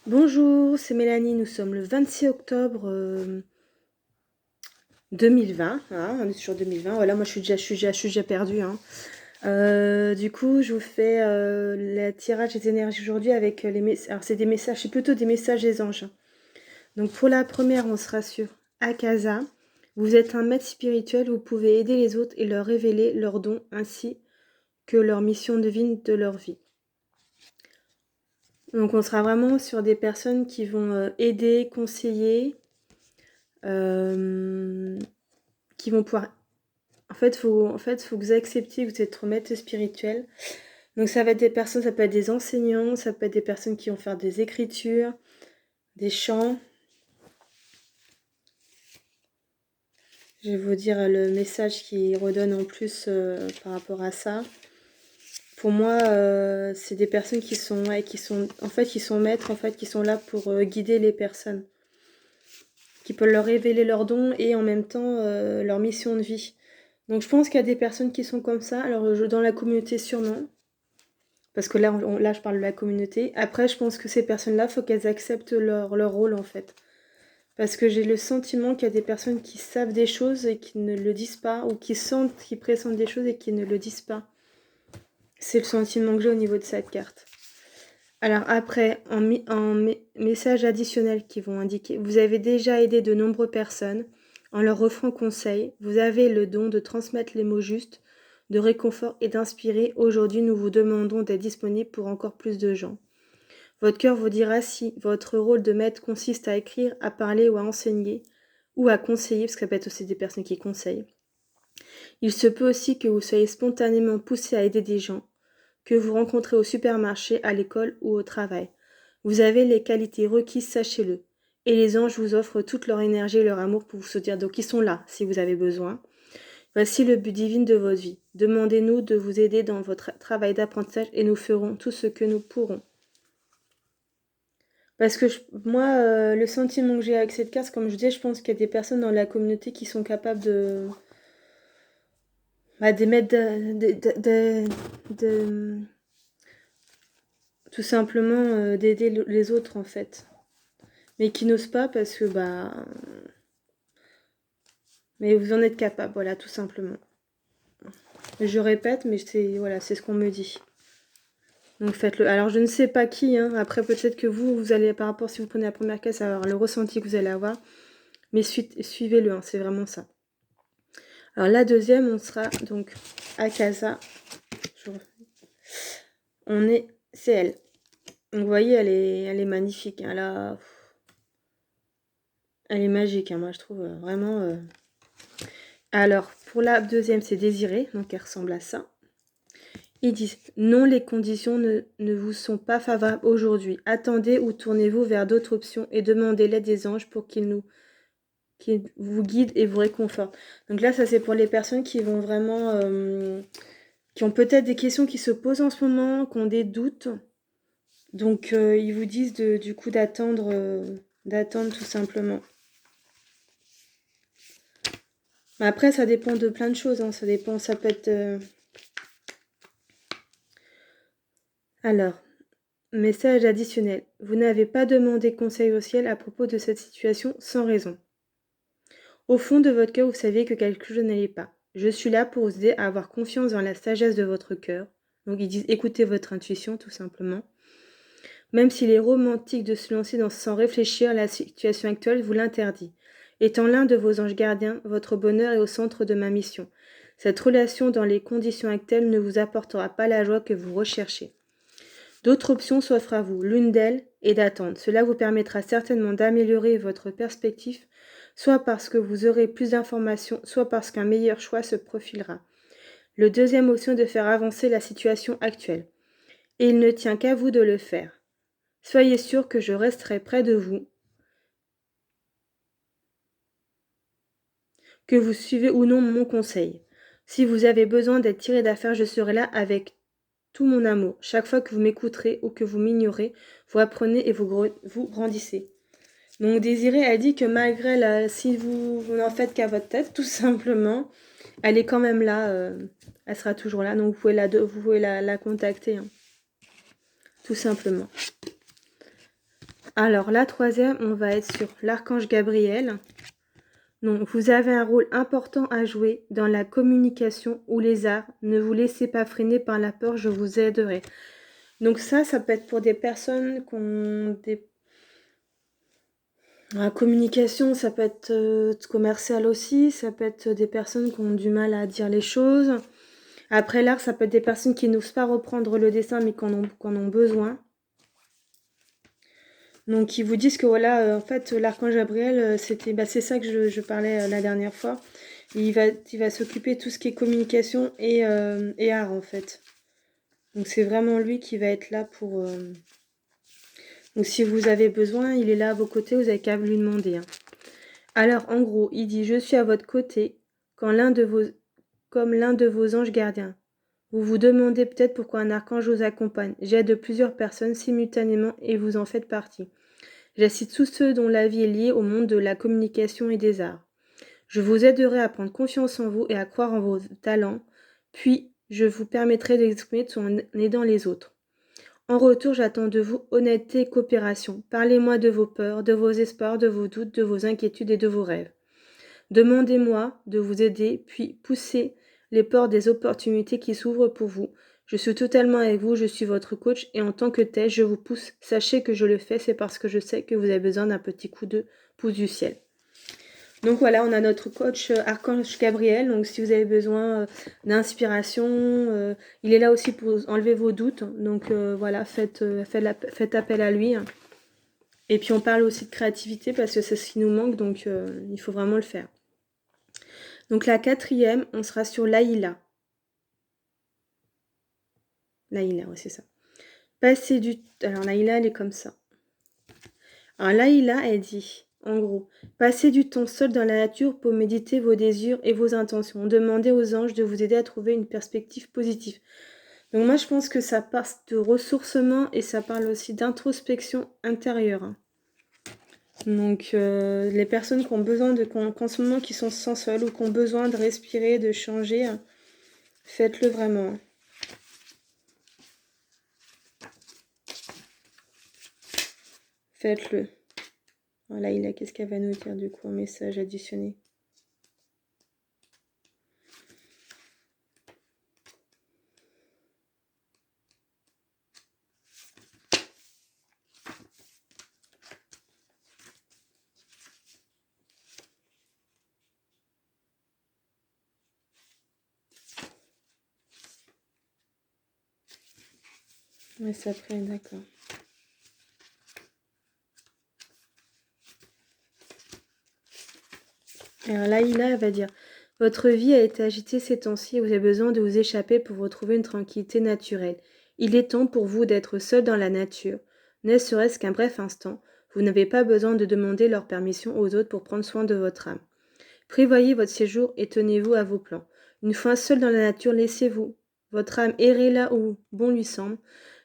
Bonjour, c'est Mélanie, nous sommes le 26 octobre 2020, hein, on est sur 2020, voilà, moi je suis déjà perdue, hein. Du coup, je vous fais le tirage des énergies aujourd'hui avec les messages, alors c'est des messages, c'est plutôt des messages des anges. Donc pour la première, on sera sur Akaza. Vous êtes un maître spirituel, vous pouvez aider les autres et leur révéler leurs dons ainsi que leur mission divine de leur vie. Donc on sera vraiment sur des personnes qui vont aider, conseiller, euh, qui vont pouvoir... faut que vous acceptiez que vous êtes maître spirituel. Donc ça va être des personnes, ça peut être des enseignants, ça peut être des personnes qui vont faire des écritures, des chants. Je vais vous dire le message qui redonne en plus par rapport à ça. Pour moi, c'est des personnes qui sont maîtres, en fait, qui sont là pour guider les personnes, qui peuvent leur révéler leurs dons et en même temps leur mission de vie. Donc je pense qu'il y a des personnes qui sont comme ça. Alors dans la communauté sûrement, parce que là, là je parle de la communauté. Après, je pense que ces personnes-là, il faut qu'elles acceptent leur rôle en fait. Parce que j'ai le sentiment qu'il y a des personnes qui savent des choses et qui ne le disent pas, ou qui sentent, qui pressentent des choses et qui ne le disent pas. C'est le sentiment que j'ai au niveau de cette carte. Alors après, messages additionnels qui vont indiquer, vous avez déjà aidé de nombreuses personnes en leur offrant conseil. Vous avez le don de transmettre les mots justes, de réconfort et d'inspirer. Aujourd'hui, nous vous demandons d'être disponible pour encore plus de gens. Votre cœur vous dira si votre rôle de maître consiste à écrire, à parler ou à enseigner, ou à conseiller, parce que ça peut être aussi des personnes qui conseillent. Il se peut aussi que vous soyez spontanément poussé à aider des gens, que vous rencontrez au supermarché, à l'école ou au travail. Vous avez les qualités requises, sachez-le. Et les anges vous offrent toute leur énergie et leur amour pour vous soutenir. Donc ils sont là si vous avez besoin. Voici le but divin de votre vie. Demandez-nous de vous aider dans votre travail d'apprentissage et nous ferons tout ce que nous pourrons. Parce que moi, le sentiment que j'ai avec cette carte, comme je disais, je pense qu'il y a des personnes dans la communauté qui sont capables d'émettre tout simplement d'aider les autres en fait. Mais qui n'osent pas parce que mais vous en êtes capable, voilà, tout simplement. Je répète, mais voilà, c'est ce qu'on me dit. Donc faites-le. Alors je ne sais pas qui, hein. Après peut-être que vous allez, par rapport, si vous prenez la première case, avoir le ressenti que vous allez avoir. Mais suivez-le, hein, c'est vraiment ça. Alors la deuxième, on sera donc à Casa. C'est elle. Donc vous voyez, elle est magnifique. Hein, elle est magique, hein, moi je trouve vraiment. Alors pour la deuxième, c'est Désirée, donc elle ressemble à ça. Ils disent non, les conditions ne vous sont pas favorables aujourd'hui. Attendez ou tournez-vous vers d'autres options et demandez l'aide des anges pour qu'ils vous guident et vous réconfortent. Donc là, ça c'est pour les personnes qui vont vraiment, qui ont peut-être des questions qui se posent en ce moment, qui ont des doutes. Donc ils vous disent du coup d'attendre tout simplement. Mais après, ça dépend de plein de choses. Hein. Ça peut être. Alors, message additionnel. Vous n'avez pas demandé conseil au ciel à propos de cette situation sans raison. Au fond de votre cœur, vous savez que quelque chose n'allait pas. Je suis là pour vous aider à avoir confiance dans la sagesse de votre cœur. Donc ils disent écoutez votre intuition tout simplement. Même s'il est romantique de se lancer sans réfléchir, la situation actuelle vous l'interdit. Étant l'un de vos anges gardiens, votre bonheur est au centre de ma mission. Cette relation dans les conditions actuelles ne vous apportera pas la joie que vous recherchez. D'autres options s'offrent à vous. L'une d'elles est d'attendre. Cela vous permettra certainement d'améliorer votre perspective, soit parce que vous aurez plus d'informations, soit parce qu'un meilleur choix se profilera. Le deuxième option est de faire avancer la situation actuelle. Et il ne tient qu'à vous de le faire. Soyez sûr que je resterai près de vous, que vous suivez ou non mon conseil. Si vous avez besoin d'être tiré d'affaire, je serai là avec tout mon amour. Chaque fois que vous m'écouterez ou que vous m'ignorez, vous apprenez et vous grandissez. Donc Désirée, elle dit que malgré si vous n'en faites qu'à votre tête, tout simplement, elle est quand même là, elle sera toujours là, donc vous pouvez la contacter, hein, tout simplement. Alors, la troisième, on va être sur l'archange Gabriel. Donc, vous avez un rôle important à jouer dans la communication ou les arts. Ne vous laissez pas freiner par la peur, je vous aiderai. Donc ça peut être pour des personnes qui ont des... La communication, ça peut être commercial aussi, ça peut être des personnes qui ont du mal à dire les choses. Après l'art, ça peut être des personnes qui n'osent pas reprendre le dessin mais qui en ont besoin. Donc ils vous disent que voilà, en fait, l'archange Gabriel, c'est ça que je parlais la dernière fois. Il va s'occuper de tout ce qui est communication et art en fait. Donc c'est vraiment lui qui va être là pour... Donc si vous avez besoin, il est là à vos côtés, vous n'avez qu'à lui demander. Hein. Alors en gros, il dit « Je suis à votre côté comme l'un de vos anges gardiens. Vous vous demandez peut-être pourquoi un archange vous accompagne. J'aide plusieurs personnes simultanément et vous en faites partie. J'assiste tous ceux dont la vie est liée au monde de la communication et des arts. Je vous aiderai à prendre confiance en vous et à croire en vos talents, puis je vous permettrai d'exprimer tout en aidant les autres. En retour, j'attends de vous honnêteté et coopération. Parlez-moi de vos peurs, de vos espoirs, de vos doutes, de vos inquiétudes et de vos rêves. Demandez-moi de vous aider, puis poussez les portes des opportunités qui s'ouvrent pour vous. Je suis totalement avec vous, je suis votre coach et en tant que tel, je vous pousse. Sachez que je le fais, c'est parce que je sais que vous avez besoin d'un petit coup de pouce du ciel. Donc voilà, on a notre coach Archange Gabriel. Donc si vous avez besoin d'inspiration, il est là aussi pour enlever vos doutes. Donc voilà, faites appel à lui. Et puis on parle aussi de créativité parce que c'est ce qui nous manque, donc il faut vraiment le faire. Donc la quatrième, on sera sur Laïla. Laïla, ouais, c'est ça. Alors Laïla, elle est comme ça. Alors Laïla, elle dit, en gros, passez du temps seul dans la nature pour méditer vos désirs et vos intentions. Demandez aux anges de vous aider à trouver une perspective positive. Donc moi, je pense que ça parle de ressourcement et ça parle aussi d'introspection intérieure. Hein. Donc les personnes qui ont besoin qu'en ce moment qui sont sans sol ou qui ont besoin de respirer, de changer, faites-le vraiment. Faites-le. Voilà, qu'est-ce qu'elle va nous dire du coup, un message additionné. Ouais, ça après, d'accord. Alors Laïla, elle va dire « Votre vie a été agitée ces temps-ci et vous avez besoin de vous échapper pour retrouver une tranquillité naturelle. Il est temps pour vous d'être seul dans la nature, ne serait-ce qu'un bref instant. Vous n'avez pas besoin de demander leur permission aux autres pour prendre soin de votre âme. Prévoyez votre séjour et tenez-vous à vos plans. Une fois seul dans la nature, laissez-vous votre âme errer là où bon lui semble.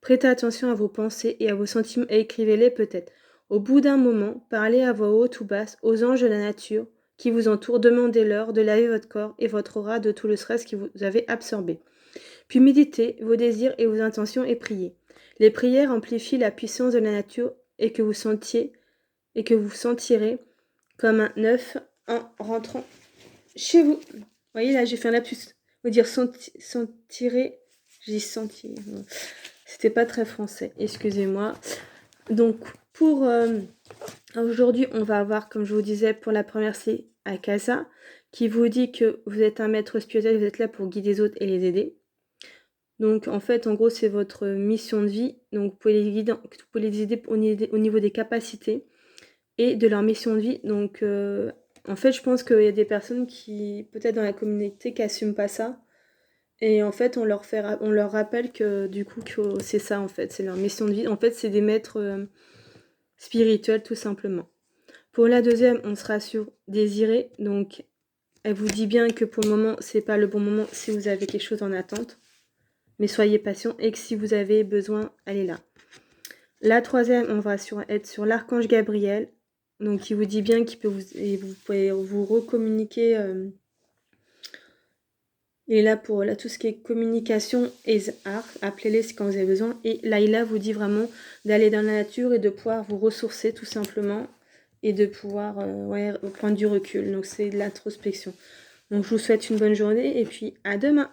Prêtez attention à vos pensées et à vos sentiments et écrivez-les peut-être. Au bout d'un moment, parlez à voix haute ou basse aux anges de la nature qui vous entourent, demandez-leur de laver votre corps et votre aura de tout le stress que vous avez absorbé. Puis méditez vos désirs et vos intentions et priez. Les prières amplifient la puissance de la nature et que vous sentirez comme un œuf en rentrant chez vous. Vous voyez là, j'ai fait un lapsus. Vous dire sentirer, j'ai senti. C'était pas très français, excusez-moi. Donc pour aujourd'hui, on va avoir, comme je vous disais, pour la première, c'est Akasa, qui vous dit que vous êtes un maître spirituel, vous êtes là pour guider les autres et les aider. Donc en fait, en gros, c'est votre mission de vie. Donc vous pouvez les aider au niveau des capacités et de leur mission de vie. Donc en fait, je pense qu'il y a des personnes qui, peut-être dans la communauté, qui n'assument pas ça. Et en fait, on leur rappelle que du coup, que c'est ça en fait, c'est leur mission de vie. En fait, c'est des maîtres spirituels tout simplement. Pour la deuxième, on sera sur désirer. Donc, elle vous dit bien que pour le moment, c'est pas le bon moment si vous avez quelque chose en attente. Mais soyez patient et que si vous avez besoin, allez là. La troisième, on va être sur l'archange Gabriel. Donc, il vous dit bien qu'il peut vous pouvez vous recommuniquer. Il est là pour là, tout ce qui est communication et art. Appelez-les quand vous avez besoin. Et Laïla vous dit vraiment d'aller dans la nature et de pouvoir vous ressourcer tout simplement. Et de pouvoir prendre du recul. Donc c'est de l'introspection. Donc je vous souhaite une bonne journée et puis à demain.